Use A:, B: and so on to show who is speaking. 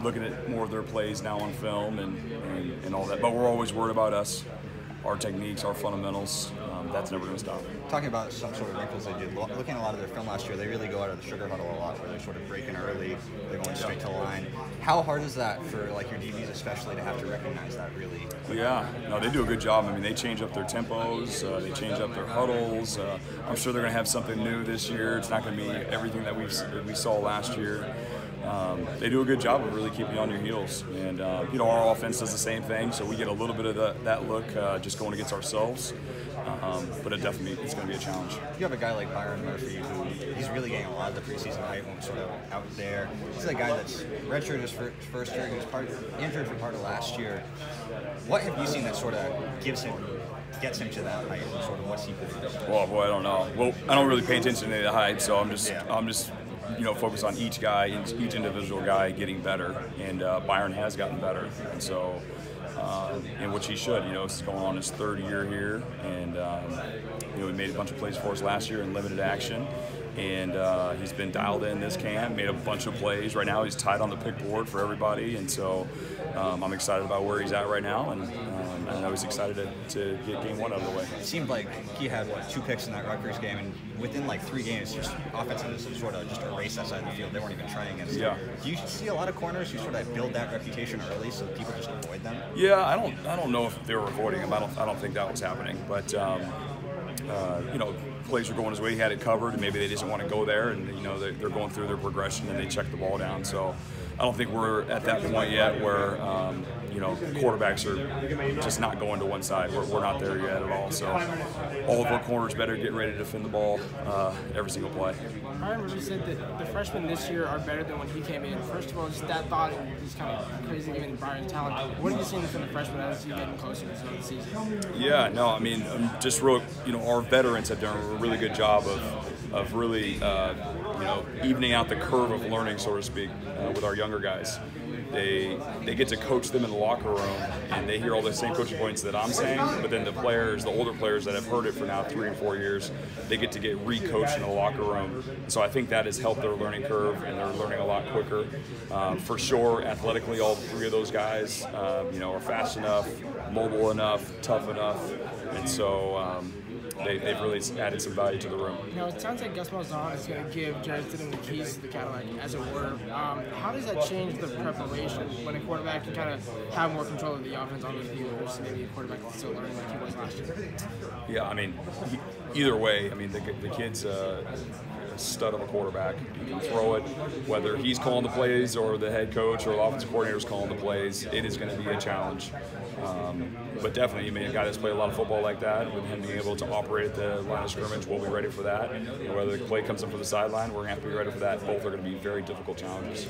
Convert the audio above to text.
A: looking at more of their plays now on film and all that. But we're always worried about us, our techniques, our fundamentals. That's never going to stop.
B: Talking about some sort of wrinkles they did, looking at a lot of their film last year, they really go out of the sugar huddle a lot, where they're sort of breaking early, they're going straight to line. How hard is that for like your DBs especially to have to recognize that really?
A: Yeah, no, they do a good job. I mean, they change up their tempos, they change up their huddles. I'm sure they're going to have something new this year. It's not going to be everything that we saw last year. They do a good job of really keeping you on your heels, and our offense does the same thing, so we get a little bit of that look just going against ourselves. But it's going to be a challenge.
B: You have a guy like Byron Murphy who he's really getting a lot of the preseason hype sort of out there. He's a guy that's redshirted his first year. He was injured for part of last year. What have you seen that sort of gets him to that height, and sort of what's he produced?
A: Well, boy, I don't know. Well, I don't really pay attention to the hype, so I'm just focus on each guy, each individual guy getting better, and Byron has gotten better, and so in which he should. He's going on his third year here, and he made a bunch of plays for us last year in limited action, and he's been dialed in this camp, made a bunch of plays. Right now he's tied on the pick board for everybody, and so I'm excited about where he's at right now, and I was excited to get game one out of the way.
B: It seemed like he had, 2 picks in that Rutgers game, and within 3 games, just offensively sort of just erased that side of the field. They weren't even trying against him. Do you see a lot of corners who sort of build that reputation early so people just avoid them?
A: Yeah, I don't know if they were avoiding him. I don't think that was happening, but plays were going his way. He had it covered, and maybe they didn't want to go there, and they're going through their progression and they check the ball down. So I don't think we're at that point yet where quarterbacks are just not going to one side. We're not there yet at all. So all of our corners better get ready to defend the ball every single play.
C: Byron really said that the freshmen this year are better than when he came in. First of all, just that thought is kind of crazy given Byron's talent. What have you seen from the freshmen as you getting closer to the season?
A: Yeah, no, I mean, just real, our veterans have done a really good job of really, evening out the curve of learning, so to speak, with our younger guys. They get to coach them in the locker room, and they hear all the same coaching points that I'm saying, but then the older players that have heard it for now 3 and 4 years, they get to get re-coached in the locker room. So I think that has helped their learning curve, and they're learning a lot quicker. For sure, athletically, all 3 of those guys, are fast enough, mobile enough, tough enough, and so they've really added some value to the room.
C: It sounds like Gus Malzahn is going to give Jarrett Stidham the keys to the Cadillac, as it were. How does that change the preparation when a quarterback can kind of have more control of the offense on the field versus maybe a quarterback that's still learning like he was last year?
A: Yeah, I mean, either way, I mean, the kid's a stud of a quarterback. He can throw it, whether he's calling the plays or the head coach or the offensive coordinator is calling the plays. It is going to be a challenge. But definitely, a guy that's played a lot of football like that, with him being able to operate at the line of scrimmage, we'll be ready for that. Whether the play comes in from the sideline, we're going to have to be ready for that. Both are going to be very difficult challenges.